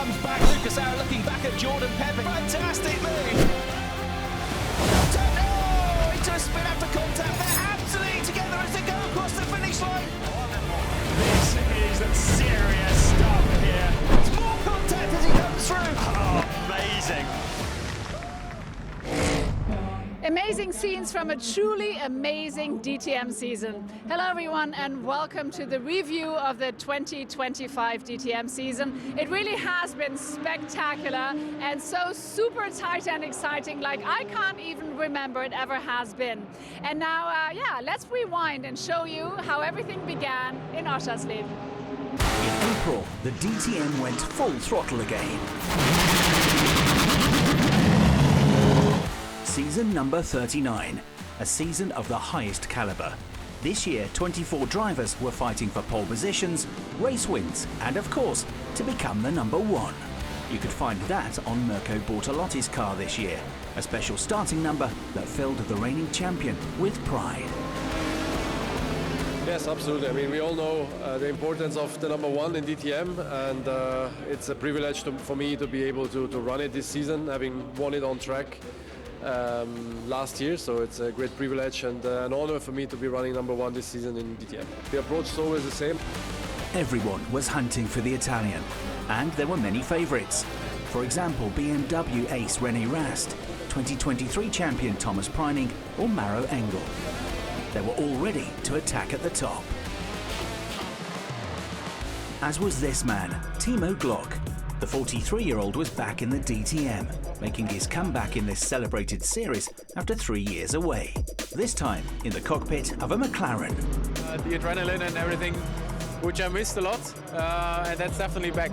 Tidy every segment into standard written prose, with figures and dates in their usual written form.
comes back. Lucas Auer looking back at Jordan Pepper. Fantastic move. Oh, into a spin after contact. They're absolutely together as they go across the finish line. This is serious stuff here. It's more contact as he comes through. Oh, amazing. Amazing scenes from a truly amazing DTM season. Hello everyone and welcome to the review of the 2025 DTM season. It really has been spectacular and so super tight and exciting like I can't even remember it ever has been. And now, let's rewind and show you how everything began in Oschersleben. In April, the DTM went full throttle again. Season number 39, a season of the highest caliber. This year, 24 drivers were fighting for pole positions, race wins, and of course, to become the number one. You could find that on Mirko Bortolotti's car this year, a special starting number that filled the reigning champion with pride. Yes, absolutely. I mean, we all know the importance of the number one in DTM, and it's a privilege for me to be able to run it this season, having won it on track last year, so it's a great privilege and an honor for me to be running number one this season in DTM. The approach is always the same. Everyone was hunting for the Italian, and there were many favourites. For example, BMW ace René Rast, 2023 champion Thomas Preining or Maro Engel. They were all ready to attack at the top. As was this man, Timo Glock. The 43-year-old was back in the DTM, making his comeback in this celebrated series after 3 years away. This time in the cockpit of a McLaren. The adrenaline and everything, which I missed a lot, and that's definitely back.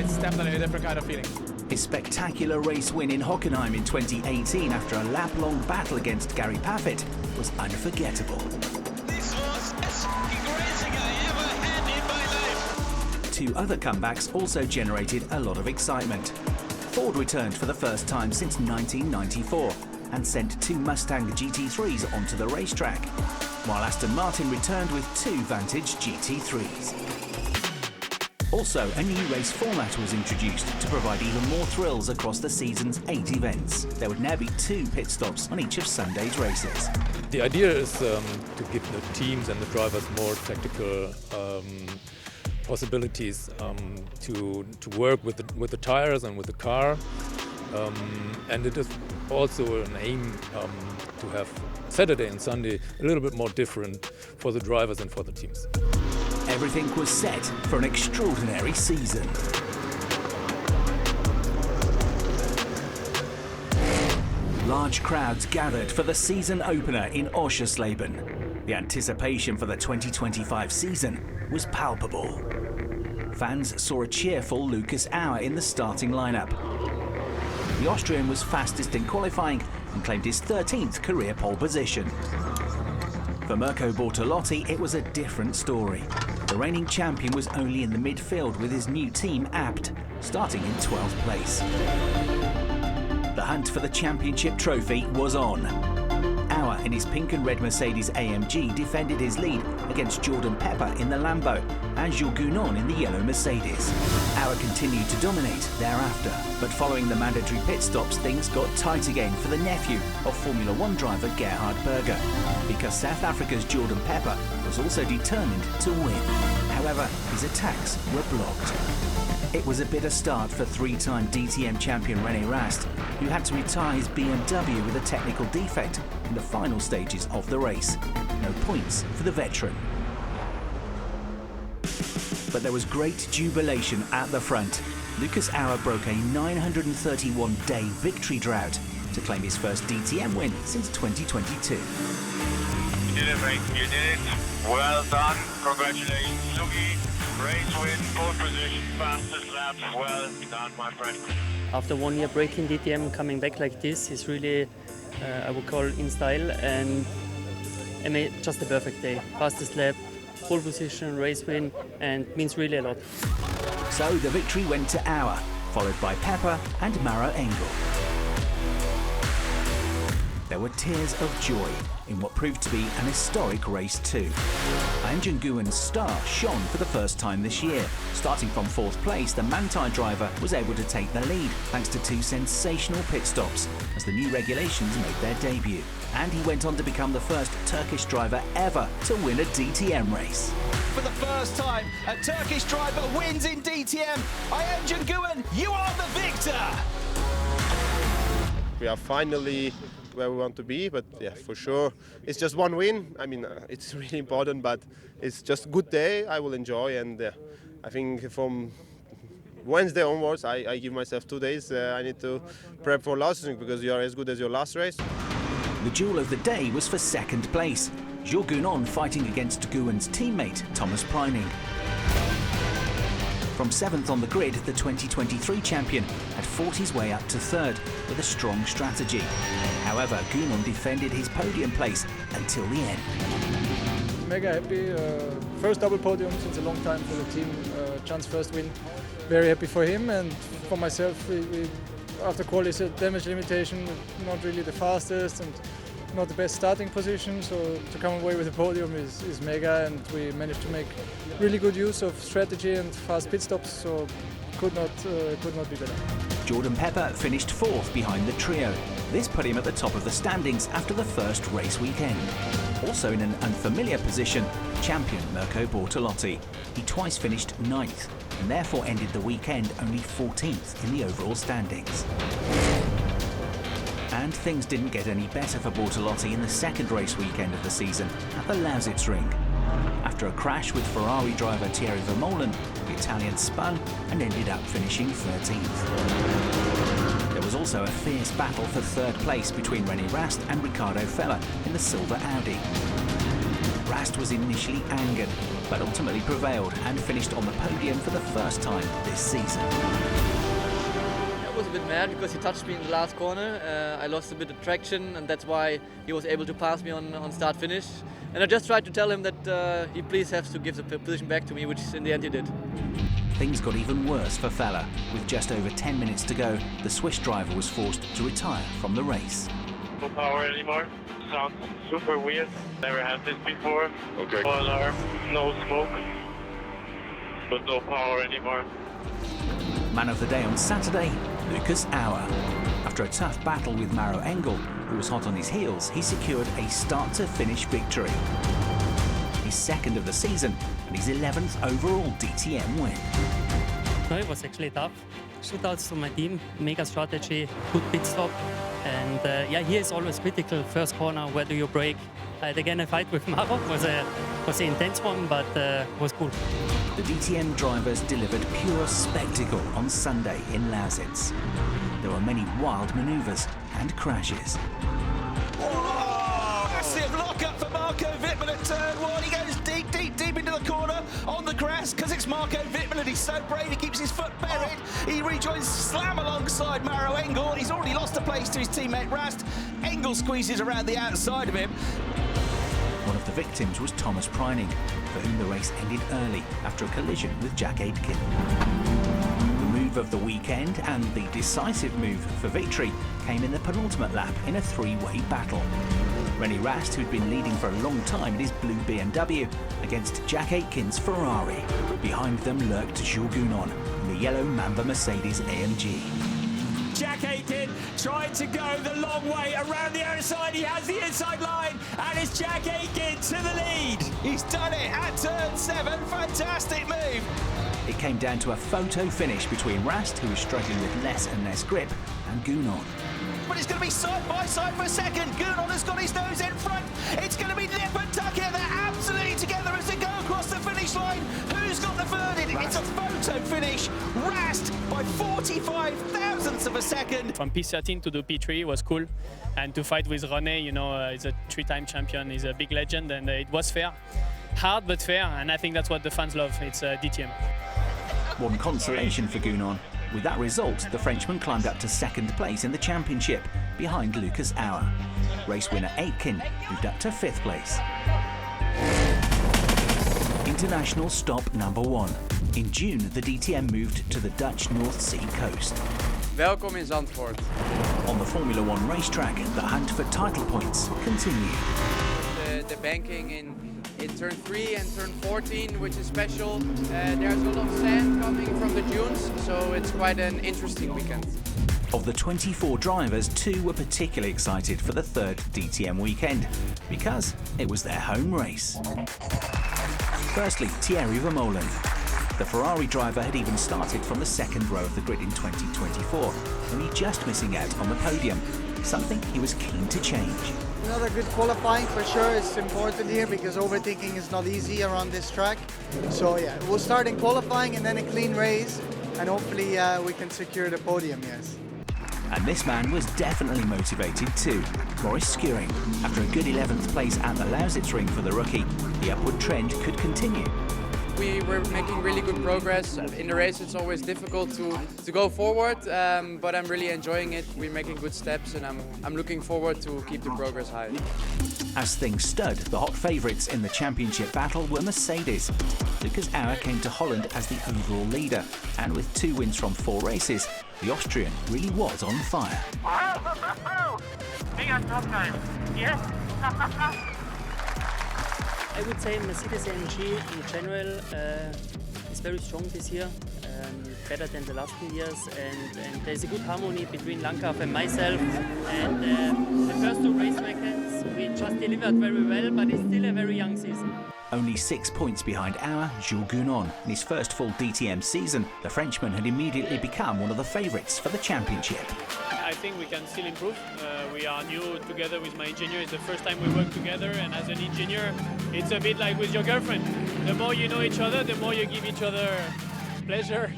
It's definitely a different kind of feeling. His spectacular race win in Hockenheim in 2018 after a lap-long battle against Gary Paffett was unforgettable. This was as fucking racing I ever had in my life. Two other comebacks also generated a lot of excitement. Ford returned for the first time since 1994 and sent two Mustang GT3s onto the racetrack, while Aston Martin returned with two Vantage GT3s. Also, a new race format was introduced to provide even more thrills across the season's 8 events. There would now be 2 pit stops on each of Sunday's races. The idea is to give the teams and the drivers more tactical possibilities to work with the tires and with the car, and it is also an aim to have Saturday and Sunday a little bit more different for the drivers and for the teams. Everything was set for an extraordinary season. Large crowds gathered for the season opener in Oschersleben. The anticipation for the 2025 season was palpable. Fans saw a cheerful Lucas Auer in the starting lineup. The Austrian was fastest in qualifying and claimed his 13th career pole position. For Mirko Bortolotti, it was a different story. The reigning champion was only in the midfield with his new team Abt, starting in 12th place. The hunt for the championship trophy was on. Auer in his pink and red Mercedes-AMG defended his lead against Jordan Pepper in the Lambo and Jules Gounon in the yellow Mercedes. Auer continued to dominate thereafter, but following the mandatory pit stops, things got tight again for the nephew of Formula One driver Gerhard Berger, because South Africa's Jordan Pepper was also determined to win. However, his attacks were blocked. It was a bitter start for 3-time DTM champion René Rast, who had to retire his BMW with a technical defect in the final stages of the race. No points for the veteran. But there was great jubilation at the front. Lucas Auer broke a 931-day victory drought to claim his first DTM win since 2022. You did it, mate. You did it. Well done. Congratulations, Luki. Race win, pole position, fastest lap. Well done, my friend. After 1 year break in DTM, coming back like this is really, I would call, in style, and I made just a perfect day. Fastest lap, pole position, race win, and means really a lot. So the victory went to Auer, followed by Pepper and Maro Engel. There were tears of joy in what proved to be an historic race too. Nguyen's star shone for the first time this year. Starting from 4th place, the Manthai driver was able to take the lead thanks to 2 sensational pit stops as the new regulations made their debut. And he went on to become the first Turkish driver ever to win a DTM race. For the first time, a Turkish driver wins in DTM. Nguyen, you are the victor! We are finally where we want to be, but yeah, for sure, it's just one win. I mean, it's really important, but it's just a good day. I will enjoy, and I think from Wednesday onwards, I give myself 2 days. I need to prep for Lausitzring because you are as good as your last race. The duel of the day was for 2nd place. Gunon fighting against Nguyen's teammate, Thomas Preining. From 7th on the grid, the 2023 champion had fought his way up to 3rd with a strong strategy. However, Gunon defended his podium place until the end. Mega happy. First double podium since a long time for the team. Chan's first win. Very happy for him and for myself. We after quali said damage limitation, not really the fastest and not the best starting position, so to come away with the podium is mega, and we managed to make really good use of strategy and fast pit stops, so could not be better. Jordan Pepper finished 4th behind the trio. This put him at the top of the standings after the first race weekend. Also in an unfamiliar position, champion Mirko Bortolotti. He twice finished 9th and therefore ended the weekend only 14th in the overall standings. And things didn't get any better for Bortolotti in the 2nd race weekend of the season at the Lausitzring. After a crash with Ferrari driver Thierry Vermeulen, the Italian spun and ended up finishing 13th. There was also a fierce battle for 3rd place between René Rast and Riccardo Feller in the silver Audi. Rast was initially angered, but ultimately prevailed and finished on the podium for the first time this season. I was a bit mad because he touched me in the last corner. I lost a bit of traction, and that's why he was able to pass me on start-finish. And I just tried to tell him that he please has to give the position back to me, which in the end he did. Things got even worse for Feller. With just over 10 minutes to go, the Swiss driver was forced to retire from the race. No power anymore. Sounds super weird. Never had this before. Okay. No alarm, no smoke, but no power anymore. Man of the day on Saturday, Lucas Auer. After a tough battle with Maro Engel, who was hot on his heels, he secured a start-to-finish victory. His 2nd of the season and his 11th overall DTM win. No, it was actually tough. Shootouts to my team, mega strategy, good pit stop. And yeah, here is always critical. First corner, where do you brake? I had again a fight with Maro. Was an intense one, but was cool. The DTM drivers delivered pure spectacle on Sunday in Lausitz. There were many wild manoeuvres and crashes. Oh, massive lock-up for Marco Wittmann at turn 1. He goes deep into the corner on the grass because it's Marco Wittmann and he's so brave he keeps his foot buried. He rejoins slam alongside Maro Engel. He's already lost a place to his teammate Rast. Engel squeezes around the outside of him. One of the victims was Thomas Preining, for whom the race ended early after a collision with Jack Aitken. The move of the weekend and the decisive move for victory came in the penultimate lap in a 3-way battle. René Rast, who'd been leading for a long time in his blue BMW, against Jack Aitken's Ferrari. Behind them lurked Jules Gunon in the yellow Mamba Mercedes-AMG. Jack Aitken trying to go the long way around the outside. He has the inside line, and it's Jack Aitken to the lead. He's done it at turn 7. Fantastic move. It came down to a photo finish between Rast, who was struggling with less and less grip, and Gunon. But it's going to be side by side for a second. Gunon has got his nose in front. It's going to be nip and tuck here. They're absolutely together as they go across the finish line. Who's got the third in? It's a photo finish. Rast by 45 thousandths of a second. From P13 to the P3 was cool. And to fight with René, you know, he's a 3-time champion. He's a big legend, and it was fair. Hard but fair, and I think that's what the fans love. It's DTM. One consolation for Gunon. With that result, the Frenchman climbed up to 2nd place in the championship, behind Lucas Auer. Race winner Aitken moved up to 5th place. International stop number 1. In June, the DTM moved to the Dutch North Sea coast. Welkom in Zandvoort. On the Formula One racetrack, the hunt for title points continued. The banking in turn 3 and turn 14, which is special. There's a lot of sand coming from the dunes, so it's quite an interesting weekend. Of the 24 drivers, 2 were particularly excited for the third DTM weekend because it was their home race. Firstly, Thierry Vermeulen. The Ferrari driver had even started from the second row of the grid in 2024, only just missing out on the podium, something he was keen to change. Another good qualifying for sure. It's important here because overtaking is not easy around this track. So yeah, we'll start in qualifying and then a clean race, and hopefully we can secure the podium, yes. And this man was definitely motivated too. Maurice Skuring. After a good 11th place at the Lausitzring for the rookie, the upward trend could continue. We were making really good progress. In the race it's always difficult to go forward, but I'm really enjoying it. We're making good steps and I'm looking forward to keep the progress high. As things stood, the hot favourites in the championship battle were Mercedes. Lucas Auer came to Holland as the overall leader, and with 2 wins from 4 races, the Austrian really was on fire. Big on top time. Yes. I would say Mercedes-AMG in general is very strong this year, better than the last 2 years, and there's a good harmony between Landgraf and myself. And the first 2 race weekends we just delivered very well, but it's still a very young season. Only 6 points behind Auer, Jules Gounon. In his first full DTM season, the Frenchman had immediately become one of the favourites for the championship. I think we can still improve. We are new together with my engineer. It's the first time we work together, and as an engineer, it's a bit like with your girlfriend. The more you know each other, the more you give each other pleasure.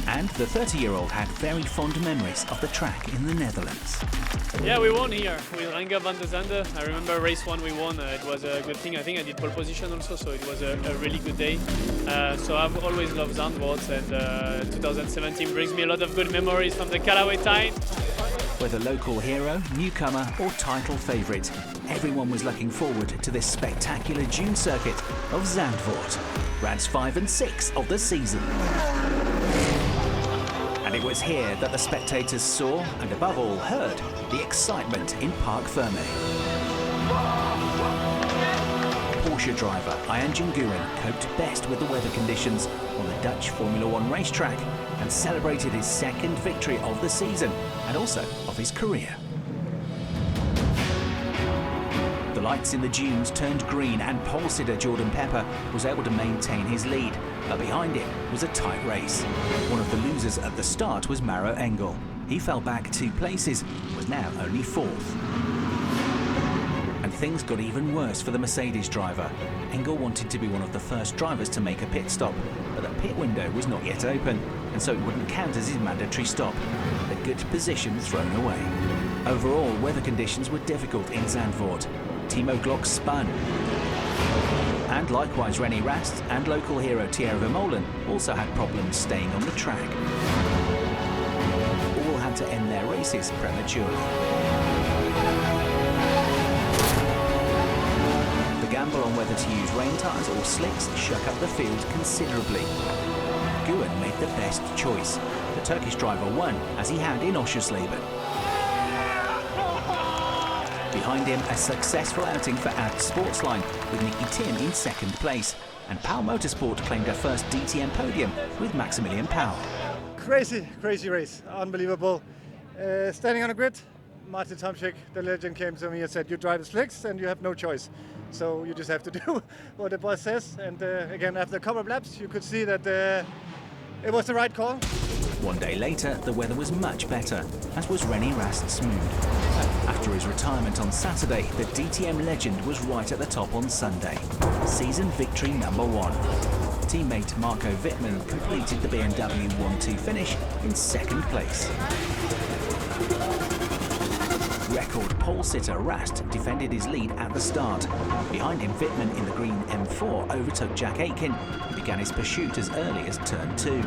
And the 30-year-old had very fond memories of the track in the Netherlands. Yeah, we won here with Renger van der Zande. I remember race 1 we won. It was a good thing. I think I did pole position also, so it was a really good day. So I've always loved Zandvoort, and 2017 brings me a lot of good memories from the Callaway time. Whether local hero, newcomer or title favourite, everyone was looking forward to this spectacular dune circuit of Zandvoort. Rounds 5 and 6 of the season. And it was here that the spectators saw, and above all heard, the excitement in Parc Fermé. Porsche driver Arjan Guren coped best with the weather conditions on the Dutch Formula One racetrack and celebrated his second victory of the season and also of his career. The lights in the dunes turned green and pole sitter Jordan Pepper was able to maintain his lead, but behind him was a tight race. One of the losers at the start was Maro Engel. He fell back 2 places and was now only 4th. And things got even worse for the Mercedes driver. Engel wanted to be one of the first drivers to make a pit stop, but the pit window was not yet open, and so it wouldn't count as his mandatory stop. A good position thrown away. Overall, weather conditions were difficult in Zandvoort. Timo Glock spun. And likewise René Rast and local hero Thierry Vermeulen also had problems staying on the track. All had to end their races prematurely. The gamble on whether to use rain tyres or slicks shook up the field considerably. Guren made the best choice. The Turkish driver won, as he had in Oschersleben. Behind him, a successful outing for Audi Sportsline, with Nicky Tim in 2nd place. And Powell Motorsport claimed their first DTM podium with Maximilian Powell. Crazy race, unbelievable. Standing on a grid, Martin Tomczyk, the legend, came to me and said, you drive the slicks and you have no choice. So you just have to do what the boss says. And again, after a couple of laps, you could see that it was the right call. One day later, the weather was much better, as was René Rast's mood. After his retirement on Saturday, the DTM legend was right at the top on Sunday. Season victory number 1. Teammate Marco Wittmann completed the BMW 1-2 finish in 2nd place. Record pole sitter Rast defended his lead at the start. Behind him, Wittmann in the green M4 overtook Jack Aitken and began his pursuit as early as turn 2.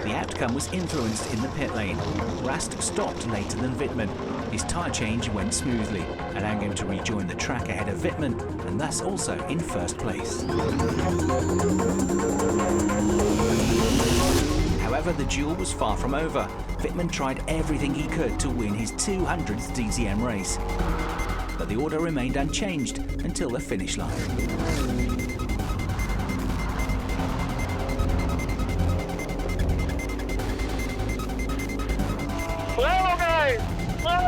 The outcome was influenced in the pit lane. Rast stopped later than Wittmann. His tyre change went smoothly, allowing him to rejoin the track ahead of Wittmann and thus also in 1st place. However, the duel was far from over. Wittmann tried everything he could to win his 200th DTM race. But the order remained unchanged until the finish line. Whoa, guys! Whoa!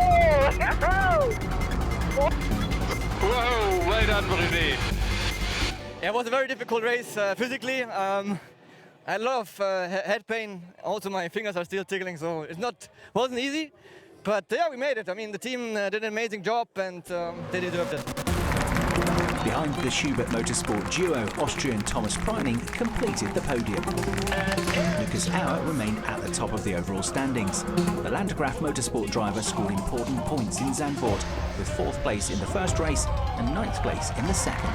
Whoa, well done, René. Yeah, it was a very difficult race physically. I had a lot of head pain. Also, my fingers are still tickling, so wasn't easy. But yeah, we made it. I mean, the team did an amazing job, and they deserved it. Behind the Schubert Motorsport duo, Austrian Thomas Preining completed the podium. Lucas Auer remained at the top of the overall standings. The Landgraf Motorsport driver scored important points in Zandvoort, with 4th place in the first race and 9th place in the second.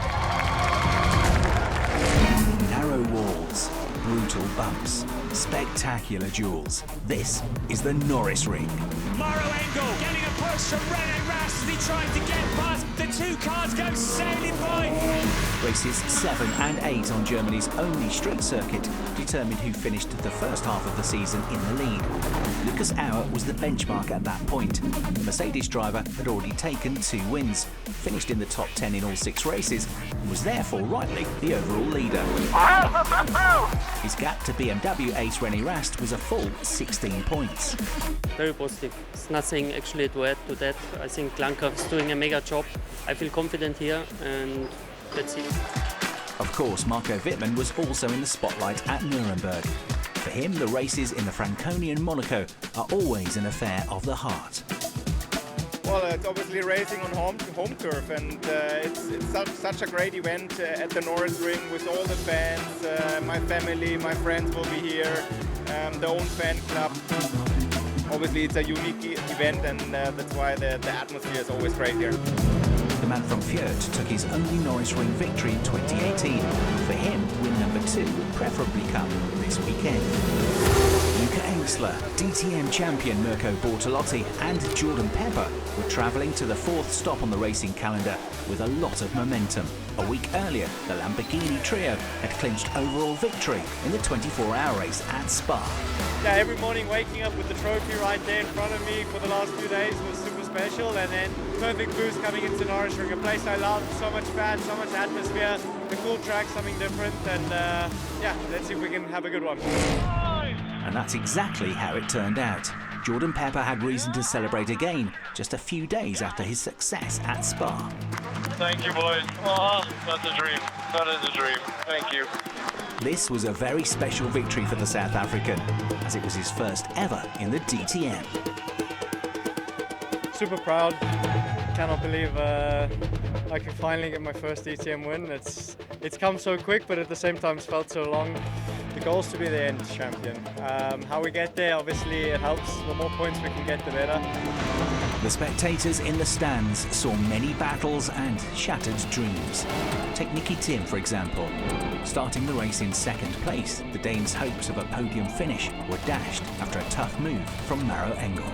Narrow walls, brutal bumps, spectacular duels. This is the Norisring. Maro Engel getting a push from René Rast as he tried to get past. The two cars go sailing by. Races 7 and 8 on Germany's only street circuit determined who finished the first half of the season in the lead. Lucas Auer was the benchmark at that point. The Mercedes driver had already taken 2 wins, finished in the top 10 in all 6 races, and was therefore rightly the overall leader. His gap to BMW ace René Rast was a full 16 points. Very positive. There's nothing actually to add to that. I think Landgraf is doing a mega job. I feel confident here, and let's see. Of course, Marco Wittmann was also in the spotlight at Nuremberg. For him, the races in the Franconian Monaco are always an affair of the heart. Well, it's obviously racing on home turf, and it's such a great event at the Norisring with all the fans. My family, my friends will be here, the own fan club. Obviously, it's a unique event, and that's why the atmosphere is always great here. The man from Fjord took his only Norisring victory in 2018. For him, win number 2 would preferably come this weekend. Luca Engsler, DTM champion Mirko Bortolotti and Jordan Pepper were travelling to the 4th stop on the racing calendar with a lot of momentum. A week earlier, the Lamborghini trio had clinched overall victory in the 24-hour race at Spa. Yeah, every morning waking up with the trophy right there in front of me for the last few days was super special, and then perfect boost coming into Norisring, a place I love, so much fans, so much atmosphere, the cool track, something different, and yeah, let's see if we can have a good one. And that's exactly how it turned out. Jordan Pepper had reason to celebrate again just a few days after his success at Spa. Thank you, boys. Oh, that's a dream. That is a dream. Thank you. This was a very special victory for the South African, as it was his first ever in the DTM. Super proud. Cannot believe I could finally get my first DTM win. It's come so quick, but at the same time it's felt so long. The goal is to be the end champion. How we get there, obviously it helps. The more points we can get, the better. The spectators in the stands saw many battles and shattered dreams. Take Nicky Tim, for example. Starting the race in 2nd place, the Danes' hopes of a podium finish were dashed after a tough move from Maro Engel.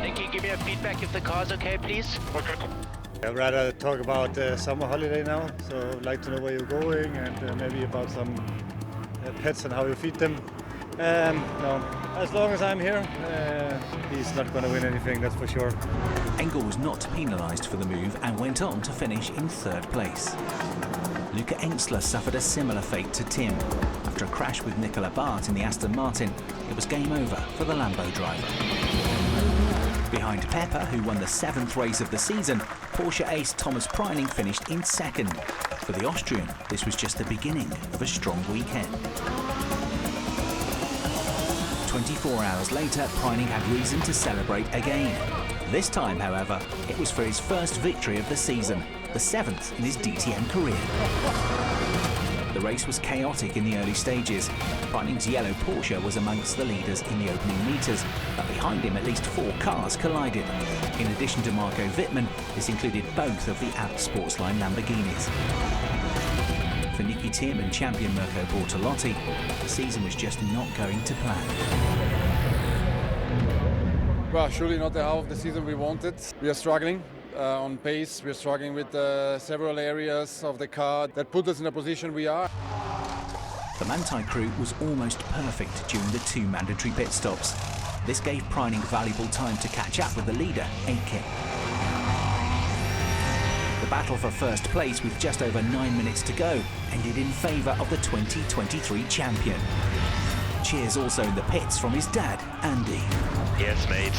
Nicky, give me a feedback if the car's okay, please. I'd rather talk about summer holiday now, so I'd like to know where you're going and maybe about some pets and how you feed them. No, as long as I'm here, he's not going to win anything, that's for sure. Engel was not penalised for the move and went on to finish in 3rd place. Luca Engsler suffered a similar fate to Tim. After a crash with Nicola Bart in the Aston Martin, it was game over for the Lambo driver. Behind Pepper, who won the 7th race of the season, Porsche ace Thomas Preining finished in 2nd. For the Austrian, this was just the beginning of a strong weekend. 24 hours later, Preining had reason to celebrate again. This time, however, it was for his first victory of the season, the 7th in his DTM career. The race was chaotic in the early stages. Preining's yellow Porsche was amongst the leaders in the opening meters, but behind him at least 4 cars collided. In addition to Marco Wittmann, this included both of the Abt Sportsline Lamborghinis. For Nicky Tim and champion Mirko Bortolotti, the season was just not going to plan. Well, surely not the half of the season we wanted. We are struggling on pace. We are struggling with several areas of the car that put us in a position we are. The Manthey crew was almost perfect during the 2 mandatory pit stops. This gave Preining valuable time to catch up with the leader, Aitken. The battle for first place with just over 9 minutes to go ended in favour of the 2023 champion. Cheers also in the pits from his dad, Andy. Yes, mate.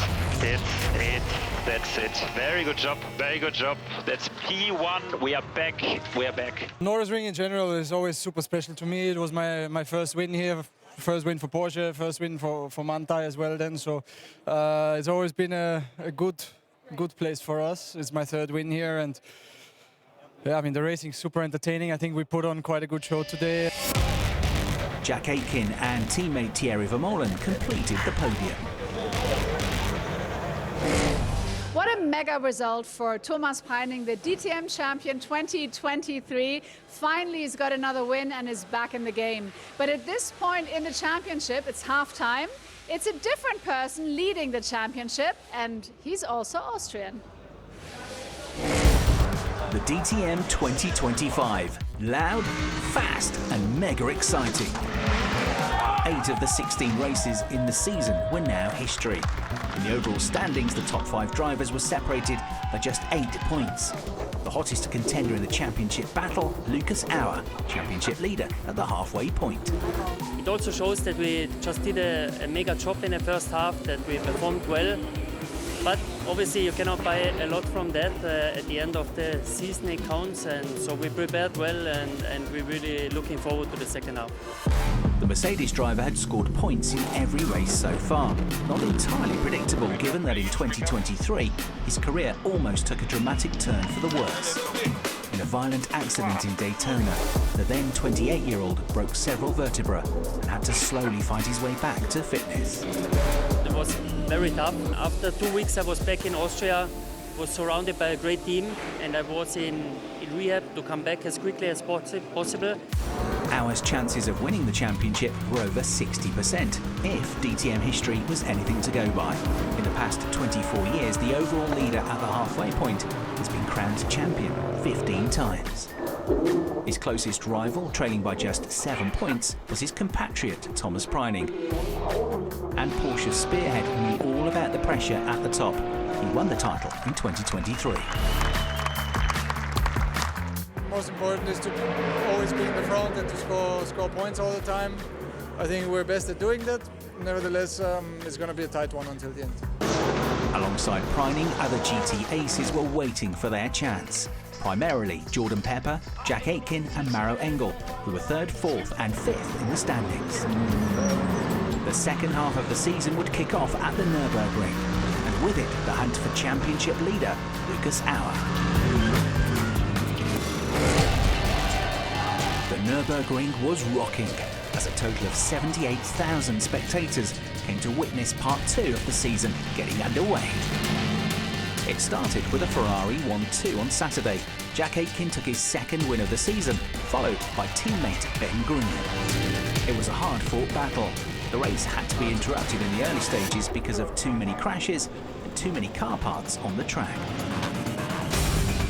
That's it. Very good job. Very good job. That's P1. We are back. We are back. Norisring in general is always super special to me. It was my first win here, first win for Porsche, first win for Manthey as well then. So it's always been a good place for us. It's my 3rd win here, and yeah, I mean the racing's super entertaining. I think we put on quite a good show today. Jack Aitken and teammate Thierry Vermeulen completed the podium. What a mega result for Thomas Preining, the DTM champion 2023. Finally, he's got another win and is back in the game. But at this point in the championship, it's half-time. It's a different person leading the championship, and he's also Austrian. The DTM 2025. Loud, fast and mega exciting. 8 of the 16 races in the season were now history. In the overall standings, the top 5 drivers were separated by just 8 points. The hottest contender in the championship battle, Lucas Auer, championship leader at the halfway point. It also shows that we just did a mega job in the first half, that we performed well. But obviously you cannot buy a lot from that. At the end of the season it counts, and so we prepared well, and we're really looking forward to the second half. The Mercedes driver had scored points in every race so far. Not entirely predictable, given that in 2023 his career almost took a dramatic turn for the worse. In a violent accident in Daytona, the then 28-year-old broke several vertebrae and had to slowly find his way back to fitness. It was very tough. After 2 weeks I was back in Austria, was surrounded by a great team, and I was in rehab to come back as quickly as possible. Auer's chances of winning the championship were over 60%, if DTM history was anything to go by. In the past 24 years, the overall leader at the halfway point has been crowned champion 15 times. His closest rival, trailing by just 7 points, was his compatriot Thomas Preining. And Porsche's spearhead knew all about the pressure at the top. He won the title in 2023. Most important is to always be in the front and to score points all the time. I think we're best at doing that. Nevertheless, it's going to be a tight one until the end. Alongside Preining, other GT aces were waiting for their chance. Primarily Jordan Pepper, Jack Aitken and Maro Engel, who were 3rd, 4th and 5th in the standings. The second half of the season would kick off at the Nürburgring, and with it, the hunt for championship leader, Lucas Auer. The Nürburgring was rocking, as a total of 78,000 spectators came to witness part 2 of the season getting underway. It started with a Ferrari 1-2 on Saturday. Jack Aitken took his 2nd win of the season, followed by teammate Ben Green. It was a hard-fought battle. The race had to be interrupted in the early stages because of too many crashes and too many car parts on the track.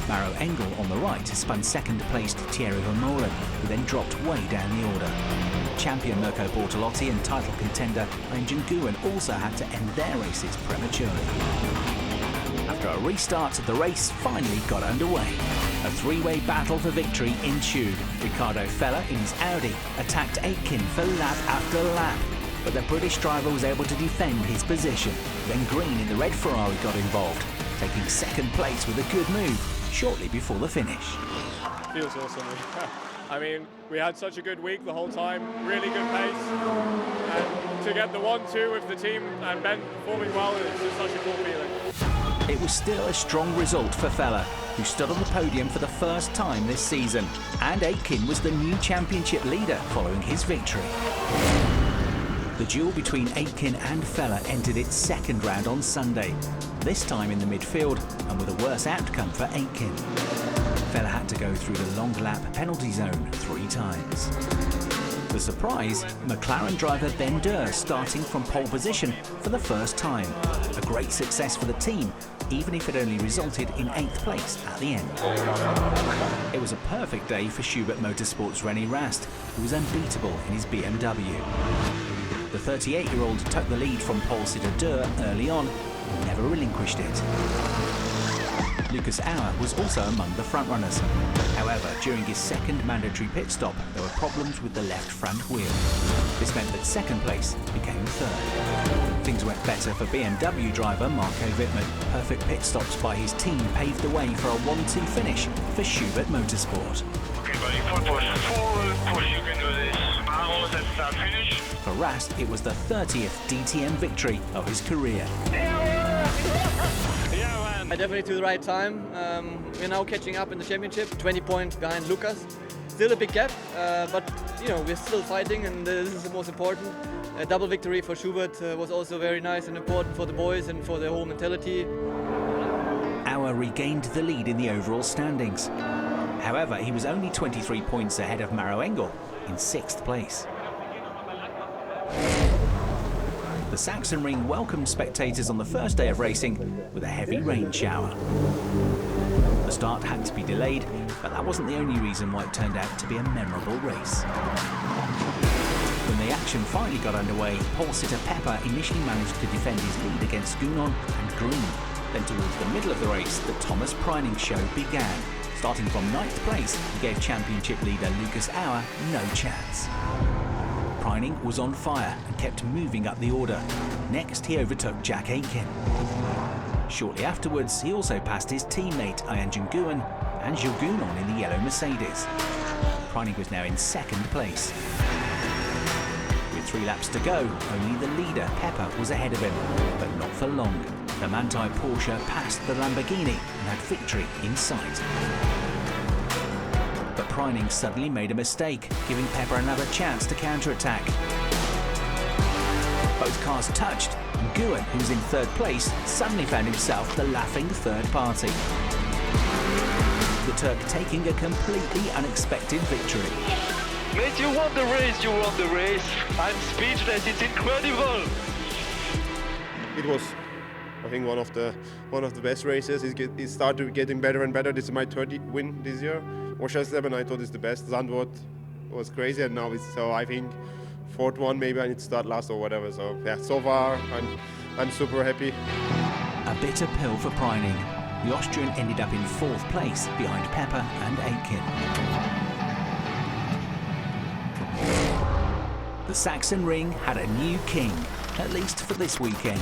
Maro Engel on the right spun 2nd-placed Thierry Vermeulen, who then dropped way down the order. Champion Mirko Bortolotti and title contender Renjin Nguyen also had to end their races prematurely. After a restart, the race finally got underway. A 3-way battle for victory ensued. Ricardo Feller in his Audi attacked Aitken for lap after lap, but the British driver was able to defend his position. Then Green in the red Ferrari got involved, taking 2nd place with a good move shortly before the finish. Feels awesome. I mean, we had such a good week the whole time, really good pace, and to get the 1-2 with the team and Ben performing well, it's just such a cool feeling. It was still a strong result for Feller, who stood on the podium for the first time this season, and Aitken was the new championship leader following his victory. The duel between Aitken and Feller entered its 2nd round on Sunday, this time in the midfield and with a worse outcome for Aitken. Feller had to go through the long lap penalty zone 3 times. The surprise, McLaren driver Ben Durr starting from pole position for the first time. A great success for the team, even if it only resulted in 8th place at the end. It was a perfect day for Schubert Motorsport's René Rast, who was unbeatable in his BMW. The 38-year-old took the lead from Pole Sitter Dur early on and never relinquished it. Lucas Auer was also among the frontrunners. However, during his second mandatory pit stop, there were problems with the left front wheel. This meant that second place became third. Things went better for BMW driver Marco Wittmann. Perfect pit stops by his team paved the way for a 1-2 finish for Schubert Motorsport. Okay, buddy, forward push, you can do this. Arrows at start finish. For Rast, it was the 30th DTM victory of his career. I definitely to the right time. We're now catching up in the championship, 20 points behind Lucas. Still a big gap, but you know, we're still fighting, and this is the most important. A double victory for Schubert was also very nice and important for the boys and for their whole mentality. Auer regained the lead in the overall standings. However, he was only 23 points ahead of Maro Engel in 6th place. The Sachsenring welcomed spectators on the first day of racing with a heavy rain shower. The start had to be delayed, but that wasn't the only reason why it turned out to be a memorable race. When the action finally got underway, pole sitter Pepper initially managed to defend his lead against Gunon and Green. Then towards the middle of the race, the Thomas Preining show began. Starting from 9th place, he gave championship leader Lucas Auer no chance. Preining was on fire and kept moving up the order. Next, he overtook Jack Aitken. Shortly afterwards, he also passed his teammate Ianjun Nguyen and Jules Gunon in the yellow Mercedes. Preining was now in 2nd place. With 3 laps to go, only the leader, Pepper, was ahead of him, but not for long. The Manthey Porsche passed the Lamborghini and had victory in sight. But Preining suddenly made a mistake, giving Pepper another chance to counterattack. Both cars touched, and Nguyen, who was in 3rd place, suddenly found himself the laughing third party. The Turk taking a completely unexpected victory. Mate, you won the race, you won the race. I'm speechless, it's incredible. It was, I think, one of the best races. It started getting better and better. This is my 3rd win this year. Oschersleben, I thought, is the best. Zandvoort was crazy, and now it's, so I think 4th one, maybe I need to start last or whatever. So yeah, so far I'm super happy. A bitter pill for Preining. The Austrian ended up in 4th place behind Pepper and Aitken. The Sachsenring had a new king, at least for this weekend,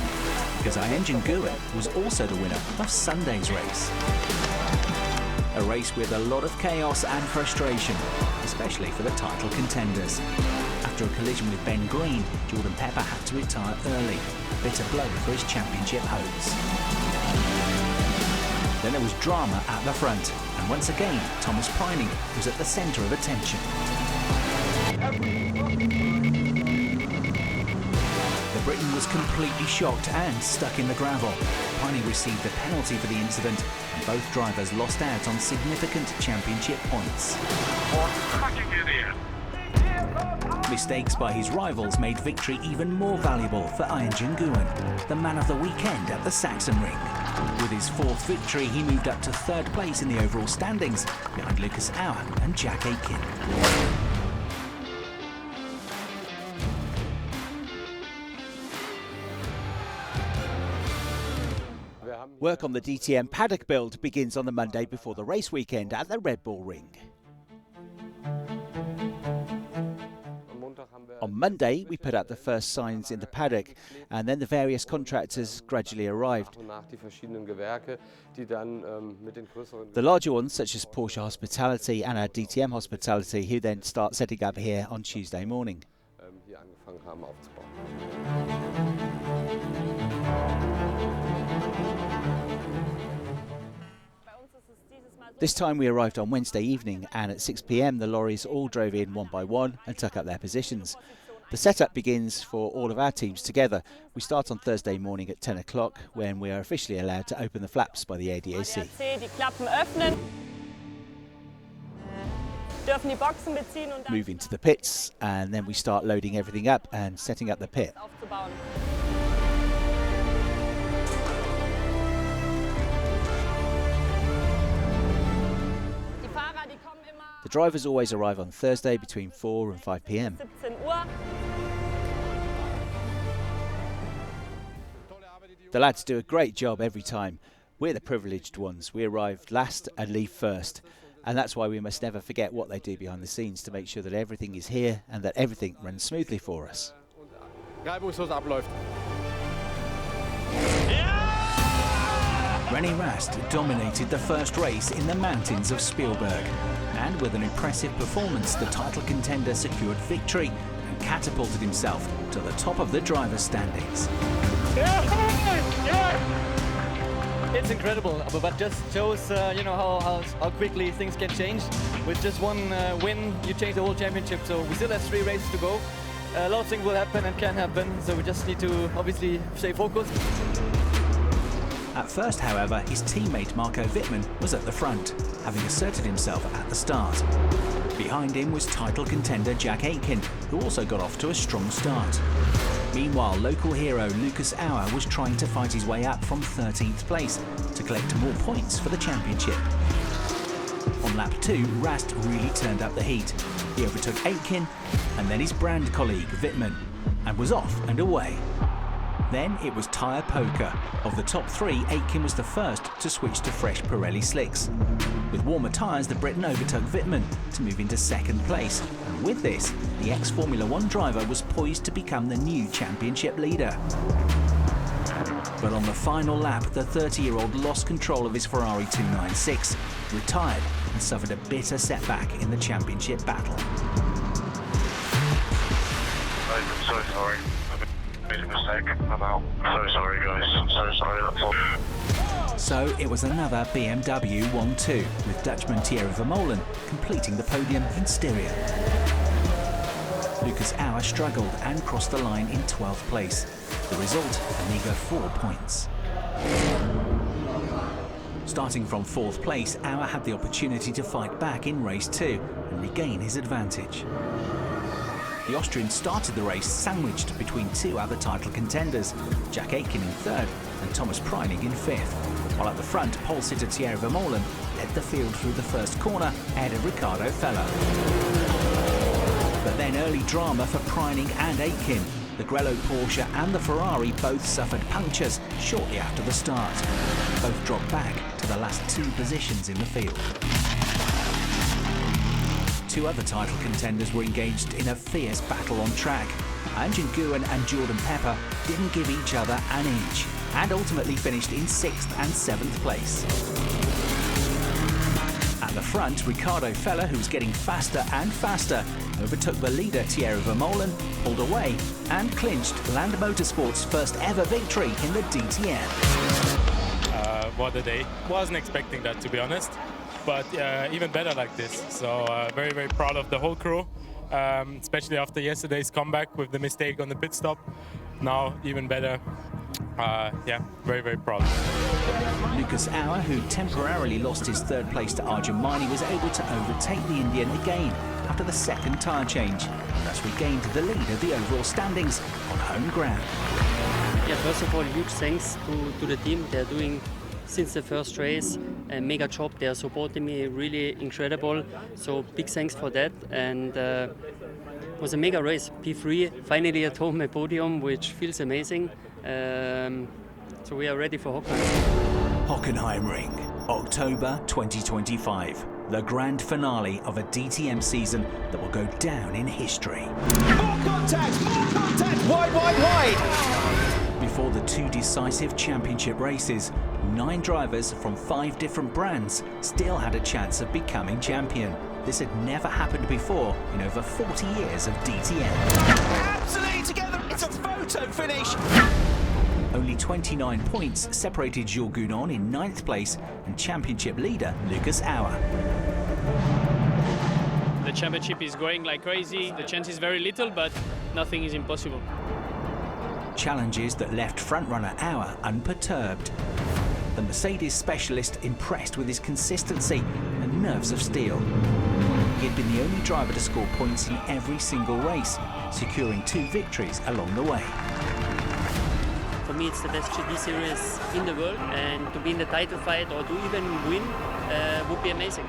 because Ianjun Nguyen was also the winner of Sunday's race. A race with a lot of chaos and frustration, especially for the title contenders. After a collision with Ben Green, Jordan Pepper had to retire early, a bitter blow for his championship hopes. Then there was drama at the front, and once again, Thomas Preining was at the centre of attention. The Briton was completely shocked and stuck in the gravel. Preining received a penalty for the incident, and both drivers lost out on significant championship points. Mistakes by his rivals made victory even more valuable for Ianjun Nguyen, the man of the weekend at the Sachsenring. With his 4th victory, he moved up to 3rd place in the overall standings, behind Lucas Auer and Jack Aitken. Work on the DTM paddock build begins on the Monday before the race weekend at the Red Bull Ring. On Monday, we put out the first signs in the paddock, and then the various contractors gradually arrived. The larger ones, such as Porsche Hospitality and our DTM Hospitality, who then start setting up here on Tuesday morning. This time we arrived on Wednesday evening, and at 6 p.m. the lorries all drove in one by one and took up their positions. The setup begins for all of our teams together. We start on Thursday morning at 10 o'clock when we are officially allowed to open the flaps by the ADAC. Move into the pits, and then we start loading everything up and setting up the pit. The drivers always arrive on Thursday between 4 and 5 p.m. The lads do a great job every time. We're the privileged ones. We arrive last and leave first. And that's why we must never forget what they do behind the scenes to make sure that everything is here and that everything runs smoothly for us. René Rast dominated the first race in the mountains of Spielberg. And with an impressive performance, the title contender secured victory and catapulted himself to the top of the driver's standings. It's incredible, but just shows how quickly things can change. With just one win, you change the whole championship. So we still have 3 races to go. A lot of things will happen and can happen. So we just need to obviously stay focused. At first, however, his teammate Marco Wittmann was at the front, having asserted himself at the start. Behind him was title contender Jack Aitken, who also got off to a strong start. Meanwhile, local hero Lucas Auer was trying to fight his way up from 13th place to collect more points for the championship. On lap 2, Rast really turned up the heat. He overtook Aitken and then his brand colleague Wittmann and was off and away. Then it was tyre poker. Of the top 3, Aitken was the first to switch to fresh Pirelli slicks. With warmer tyres, the Briton overtook Wittmann to move into 2nd place. And with this, the ex-Formula 1 driver was poised to become the new championship leader. But on the final lap, the 30-year-old lost control of his Ferrari 296, retired and suffered a bitter setback in the championship battle. I'm so sorry. Made a mistake. I'm out. So sorry, guys. I'm so sorry. That's all. So it was another BMW 1-2, with Dutchman Thierry Vermeulen completing the podium in Styria. Lucas Auer struggled and crossed the line in 12th place. The result, a meagre 4 points. Starting from 4th place, Auer had the opportunity to fight back in race 2 and regain his advantage. The Austrian started the race sandwiched between 2 other title contenders, Jack Aitken in 3rd and Thomas Preining in 5th, while at the front, pole sitter Thierry Vermeulen led the field through the first corner ahead of Ricardo Feller. But then early drama for Preining and Aitken. The Grello Porsche and the Ferrari both suffered punctures shortly after the start. Both dropped back to the last 2 positions in the field. 2 other title contenders were engaged in a fierce battle on track. Anjan Guyen and Jordan Pepper didn't give each other an inch and ultimately finished in 6th and 7th place. At the front, Ricardo Feller, who was getting faster and faster, overtook the leader Thierry Vermeulen, pulled away and clinched Land Motorsport's first ever victory in the DTM. What a day. Wasn't expecting that, to be honest. But even better like this. So very, very proud of the whole crew, especially after yesterday's comeback with the mistake on the pit stop. Now even better. Yeah, very, very proud. Lucas Auer, who temporarily lost his 3rd place to Arjun Maini, was able to overtake the Indian again after the 2nd tyre change, and thus regained the lead of the overall standings on home ground. Yeah, first of all, huge thanks to the team. They're doing, since the first race, a mega job. They are supporting me, really incredible. So big thanks for that. And it was a mega race. P3, finally at home, a podium, which feels amazing. So we are ready for Hockenheim. Hockenheim, October 2025. The grand finale of a DTM season that will go down in history. More contact! Wide, wide, wide! Before the 2 decisive championship races, 9 drivers from 5 different brands still had a chance of becoming champion. This had never happened before in over 40 years of DTM. Absolutely together, it's a photo finish! Only 29 points separated Jules Gounon in 9th place and championship leader Lucas Auer. The championship is going like crazy. The chance is very little, but nothing is impossible. Challenges that left frontrunner Auer unperturbed. The Mercedes specialist impressed with his consistency and nerves of steel. He had been the only driver to score points in every single race, securing 2 victories along the way. For me, it's the best GT series in the world, and to be in the title fight or to even win would be amazing.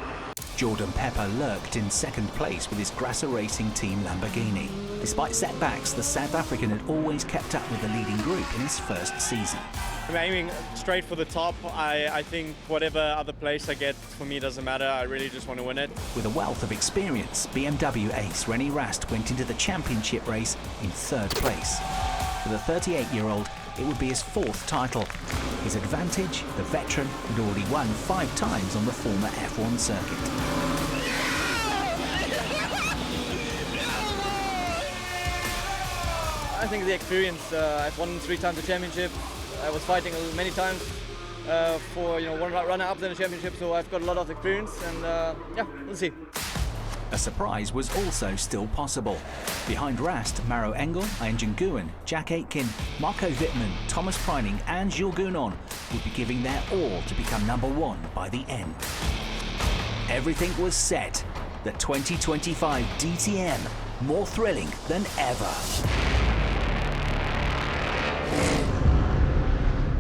Jordan Pepper lurked in second place with his Grasser Racing team Lamborghini. Despite setbacks, the South African had always kept up with the leading group in his first season. I'm aiming straight for the top. I think whatever other place I get, for me, doesn't matter. I really just want to win it. With a wealth of experience, BMW ace René Rast went into the championship race in third place. For the 38-year-old, it would be his fourth title. His advantage, the veteran had already won 5 times on the former F1 circuit. I think the experience. I've won 3 times the championship. I was fighting many times for one runner-up in the championship, so I've got a lot of experience, and yeah, we'll see. A surprise was also still possible. Behind Rast, Maro Engel, Arjen Nguyen, Jack Aitken, Marco Wittmann, Thomas Preining and Jules Gounon would be giving their all to become #1 by the end. Everything was set. The 2025 DTM, more thrilling than ever.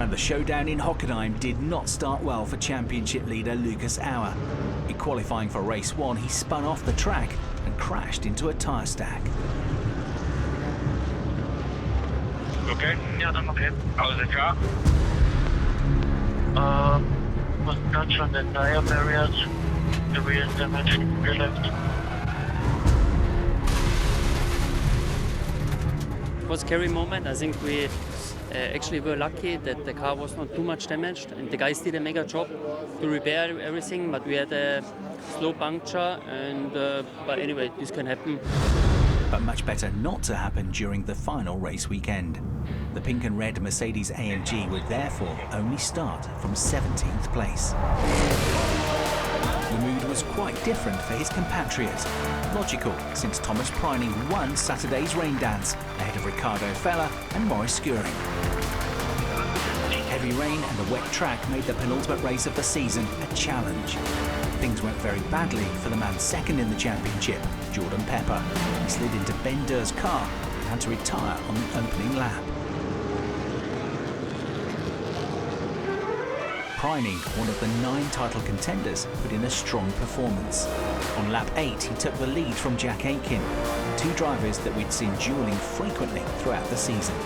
And the showdown in Hockenheim did not start well for championship leader Lucas Auer. In qualifying for race 1, he spun off the track and crashed into a tyre stack. Okay, ja, dann okay. How was the car? Was touch on the tire barriers, the wheel damage, rear left. It was a scary moment. I think we actually were lucky that the car was not too much damaged, and the guys did a mega job to repair everything, but we had a slow puncture, and but anyway, this can happen. But much better not to happen during the final race weekend. The pink and red Mercedes-AMG would therefore only start from 17th place. The mood was quite different for his compatriot. Logical, since Thomas Preining won Saturday's rain dance ahead of Ricardo Feller and Maurice Skuring. Heavy rain and a wet track made the penultimate race of the season a challenge. Things went very badly for the man second in the championship, Jordan Pepper. He slid into Ben Durr's car and had to retire on the opening lap. Preining, one of the 9 title contenders, put in a strong performance. On lap 8, he took the lead from Jack Aitken, 2 drivers that we'd seen duelling frequently throughout the season.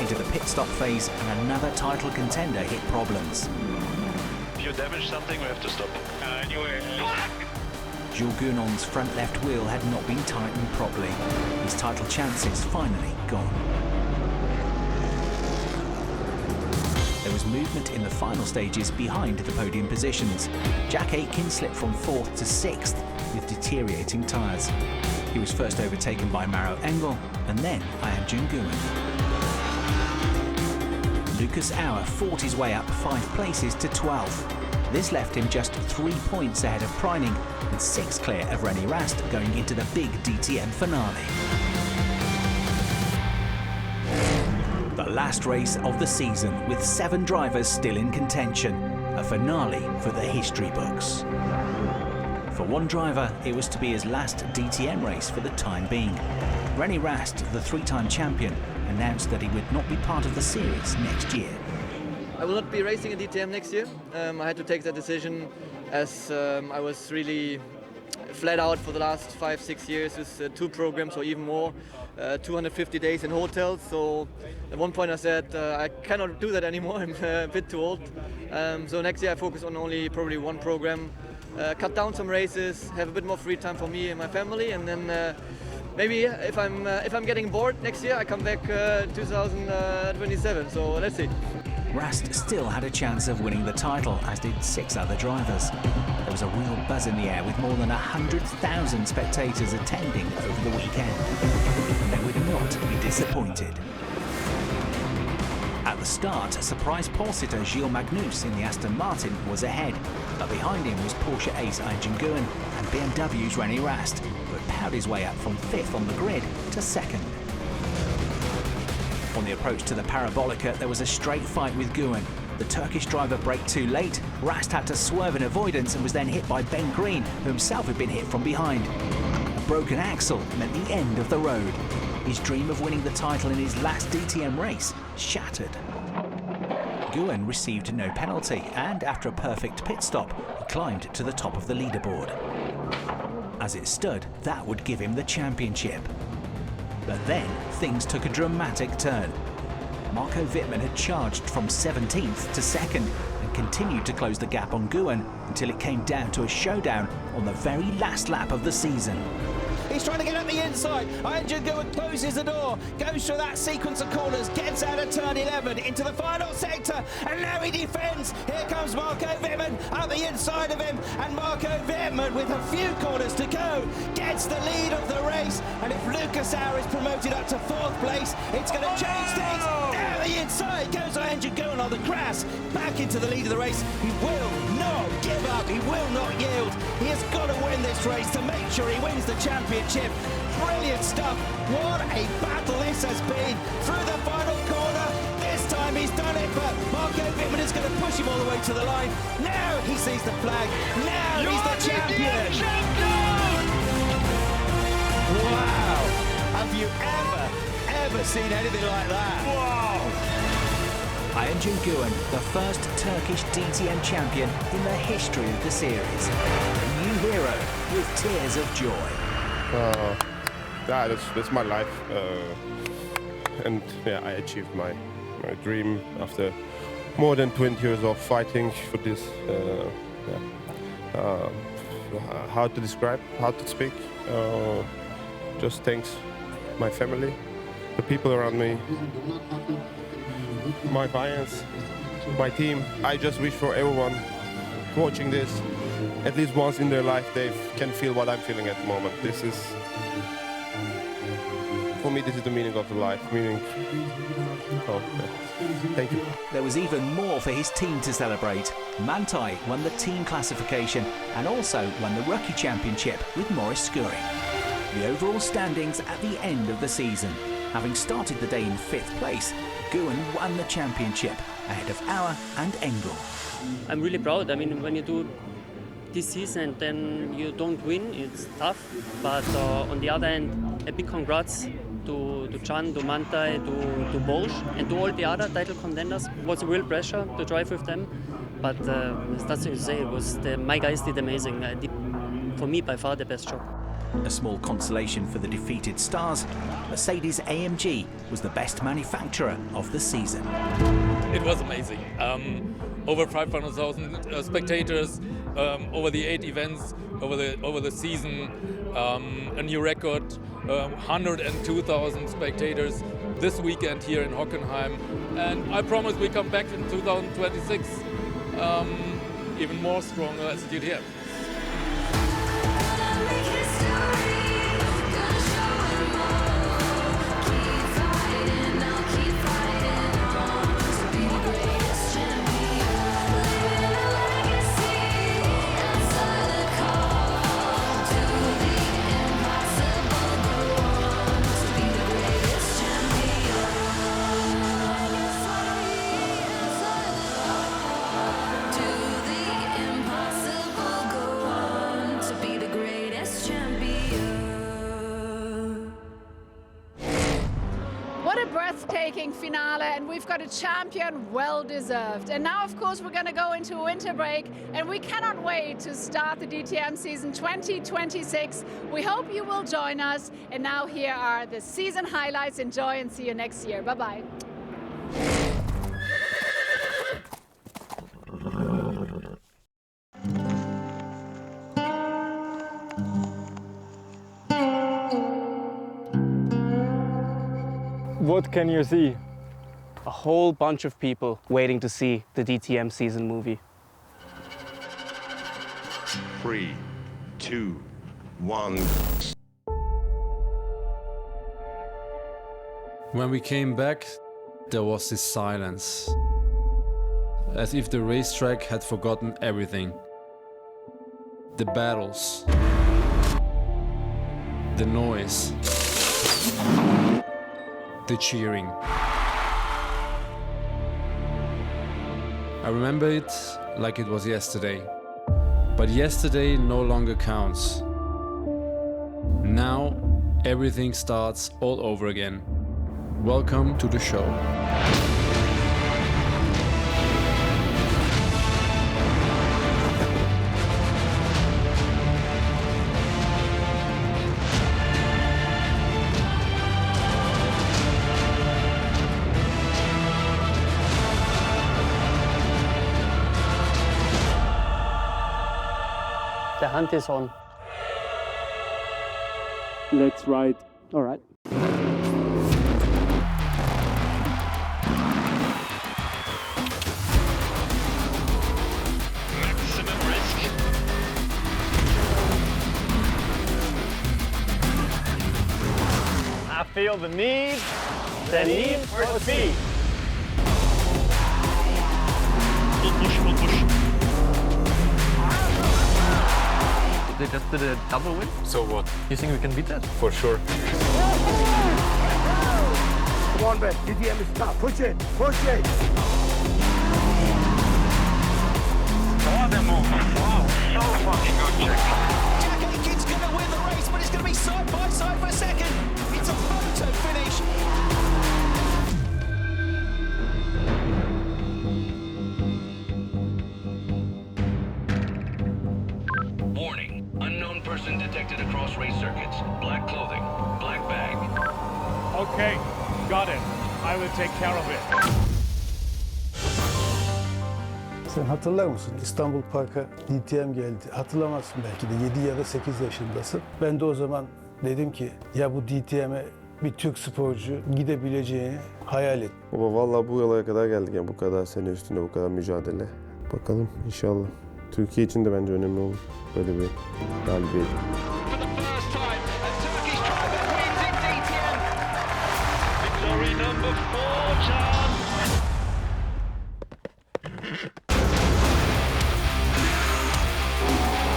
Into the pit stop phase, and another title contender hit problems. If you damage something, we have to stop. Anyway. Jules Gounon's front left wheel had not been tightened properly. His title chances finally gone. There was movement in the final stages behind the podium positions. Jack Aitken slipped from 4th to 6th with deteriorating tyres. He was first overtaken by Maro Engel and then Arjen Nguyen. Lucas Auer fought his way up 5 places to 12th. This left him just 3 points ahead of Preining and 6 clear of René Rast going into the big DTM finale. The last race of the season with 7 drivers still in contention. A finale for the history books. For one driver, it was to be his last DTM race for the time being. René Rast, the 3-time champion, announced that he would not be part of the series next year. I will not be racing in DTM next year. I had to take that decision as I was really flat out for the last 5-6 years with 2 programs or even more, 250 days in hotels. So at one point I said I cannot do that anymore. I'm a bit too old. So next year I focus on only probably 1 program, cut down some races, have a bit more free time for me and my family, and then maybe if I'm getting bored next year, I come back 2027. So let's see. Rast still had a chance of winning the title, as did 6 other drivers. There was a real buzz in the air with more than 100,000 spectators attending over the weekend. And they would not be disappointed. At the start, surprise pole sitter Gilles Magnus in the Aston Martin was ahead, but behind him was Porsche ace Arjen Nguyen and BMW's René Rast, who had powered his way up from 5th on the grid to 2nd. On the approach to the Parabolica, there was a straight fight with Nguyen. The Turkish driver braked too late. Rast had to swerve in avoidance and was then hit by Ben Green, who himself had been hit from behind. A broken axle meant the end of the road. His dream of winning the title in his last DTM race shattered. Guan received no penalty, and after a perfect pit stop, he climbed to the top of the leaderboard. As it stood, that would give him the championship. But then, things took a dramatic turn. Marco Wittmann had charged from 17th to 2nd and continued to close the gap on Guan until it came down to a showdown on the very last lap of the season. He's trying to get up the inside. Guan closes the door, goes through that sequence of corners, gets out of turn 11 into the final sector, and now he defends. Here comes Marco Wittmann up the inside of him, and Marco Wittmann, with a few corners to go, gets the lead of the race. And if Lucas Auer is promoted up to 4th place, it's going to change things. Now the inside goes Guan on the grass, back into the lead of the race. He will not give up. He will not yield. He has got to win this race to make sure he wins the championship. Brilliant stuff. What a battle this has been through the final corner. This time he's done it, but Marco Wittmann is going to push him all the way to the line. Now he sees the flag. Now he's the champion. Wow. Have you ever seen anything like that? Wow. Guan, the first Turkish DTM champion in the history of the series. A new hero with tears of joy. Yeah, that's my life, and yeah, I achieved my dream after more than 20 years of fighting for this. How to describe, how to speak. Just thanks my family, the people around me, my fans, my team. I just wish for everyone watching this, at least once in their life, they can feel what I'm feeling at the moment. This is, for me, this is the meaning of the life. Thank you. There was even more for his team to celebrate. Manthey won the team classification and also won the Rookie Championship with Maurice Schuring. The overall standings at the end of the season. Having started the day in 5th place, Guan won the championship ahead of Auer and Engel. I'm really proud. I mean, when you do this season, then you don't win, it's tough. But on the other hand, a big congrats to Can, to Manthey, to Porsche, and to all the other title contenders. It was a real pleasure to drive with them. But there's nothing to say. It was my guys did amazing. Did, for me, by far the best job. A small consolation for the defeated stars, Mercedes-AMG was the best manufacturer of the season. It was amazing. Over 500,000 spectators, over the 8 events, over the season, a new record, 102,000 spectators this weekend here in Hockenheim. And I promise we come back in 2026 even more stronger as DTM. Breathtaking finale, and we've got a champion, well deserved. And now, of course, we're going to go into a winter break, and we cannot wait to start the DTM season 2026. We hope you will join us. And now here are the season highlights. Enjoy and see you next year. Bye-bye. What can you see? A whole bunch of people waiting to see the DTM season movie. 3, 2, 1. When we came back, there was this silence. As if the racetrack had forgotten everything. The battles. The noise. The cheering. I remember it like it was yesterday. But yesterday no longer counts. Now everything starts all over again. Welcome to the show. The hunt is on. Let's ride. All right. Maximum risk. I feel the need for speed. Full push. They just did a double win. So what? You think we can beat that? For sure. Come on, man. DTM is tough. Push it. Push it. Oh, the move. Wow, so fucking good check. Jack Aitken's going to win the race, but it's going to be side by side for a second. It's a photo finish. Warning. Unknown person detected across race circuits. Black clothing. Black bag. Okay, got it. I will take care of it. Sen hatırlar mısın? İstanbul Park'a DTM geldi. Hatırlamazsın belki de 7 ya da 8 yaşındasın. Ben de o zaman dedim ki ya bu DTM'e bir Türk sporcu gidebileceğini hayal et. Baba vallahi bu yola kadar geldik yani bu kadar sene üstünde bu kadar mücadele. Bakalım inşallah. Türkiye için de bence önemli olur böyle bir galibiyet. Victory number 4, John.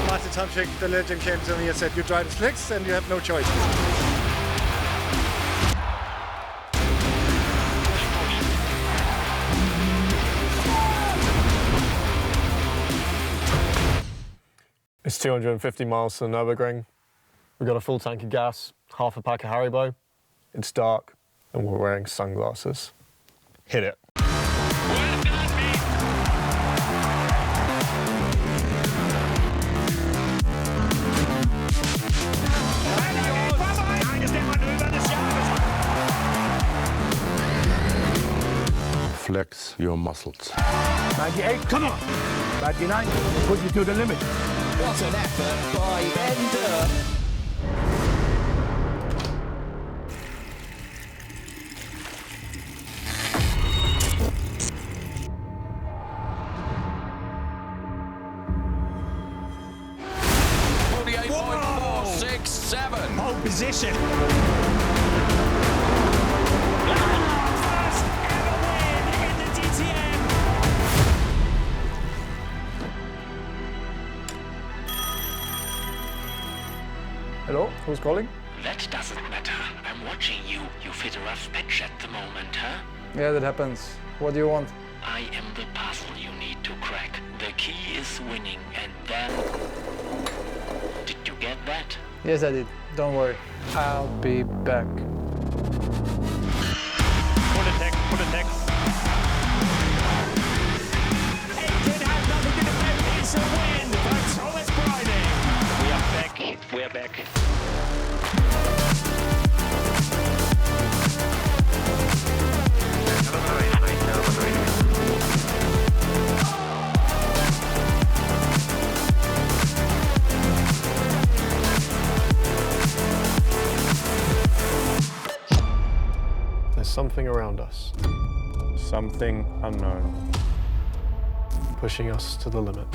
Martin Tomczyk, the legend, came to me and said, you drive the slicks and you have no choice. It's 250 miles to the Nürburgring. We've got a full tank of gas, half a pack of Haribo. It's dark, and we're wearing sunglasses. Hit it. Flex your muscles. 98, come on. 99, put you to the limit. What an effort by Bender. Pole position. First ever win in the DTM. Hello, who's calling? That doesn't matter. I'm watching you. You fit a rough patch at the moment, huh? Yeah, that happens. What do you want? I am the puzzle you need to crack. The key is winning, and then... Did you get that? Yes, I did. Don't worry. I'll be back. Put a text, put a text. It has nothing to do. It's a win for Thomas Friday. We are back. We are back. There's something around us. Something unknown. Pushing us to the limit.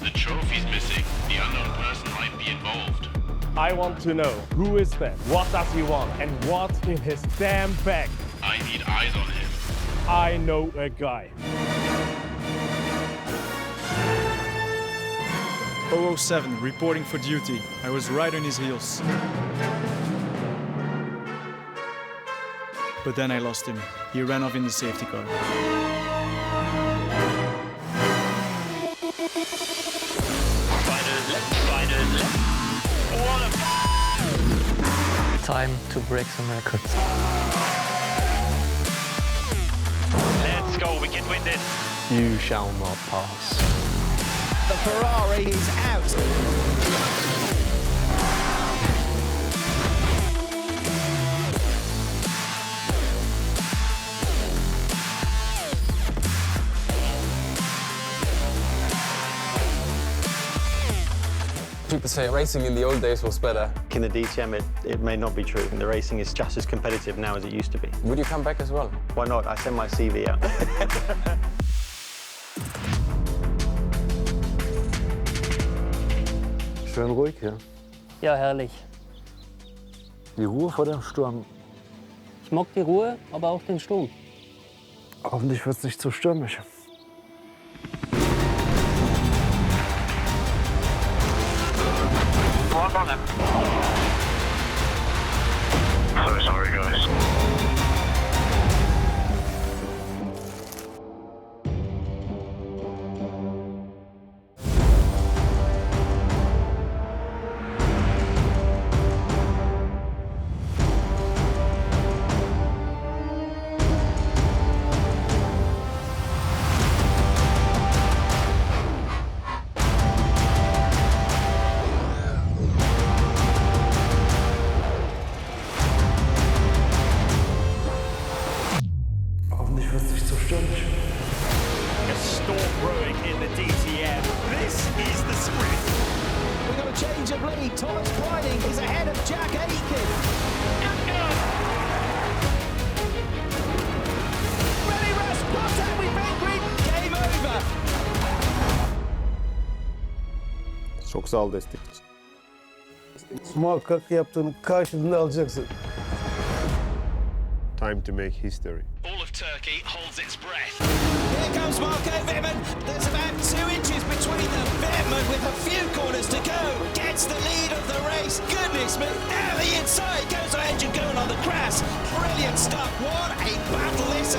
The trophy's missing. The unknown person might be involved. I want to know, who is that? What does he want? And what's in his damn bag? I need eyes on him. I know a guy. 007, reporting for duty. I was right on his heels. But then I lost him. He ran off in the safety car. Time to break some records. Let's go, we can win this. You shall not pass. The Ferrari is out. People say racing in the old days was better. In the DTM, it may not be true. The racing is just as competitive now as it used to be. Would you come back as well? Why not? I send my CV out. Schön ruhig hier. Ja, herrlich. Die Ruhe vor dem Sturm. Ich mag die Ruhe, aber auch den Sturm. Hoffentlich wird es nicht zu stürmisch. So sorry, guys. A storm brewing in the DTM. This is the sprint. We've got a change of lead. Thomas Briding is ahead of Jack Aitken. Ready, Russ, contact with Ben Green. Game over. Çok sağ ol destek. Muhakkak yaptığının karşılığını alacaksın. Time to make history. All of Turkey holds its breath. Here comes Marco Wittmann. There's about 2 inches between them. Wittmann with a few corners to go. Gets the lead of the race. Goodness me. Down the inside goes our engine going on the crash. Brilliant stuff. What a battle this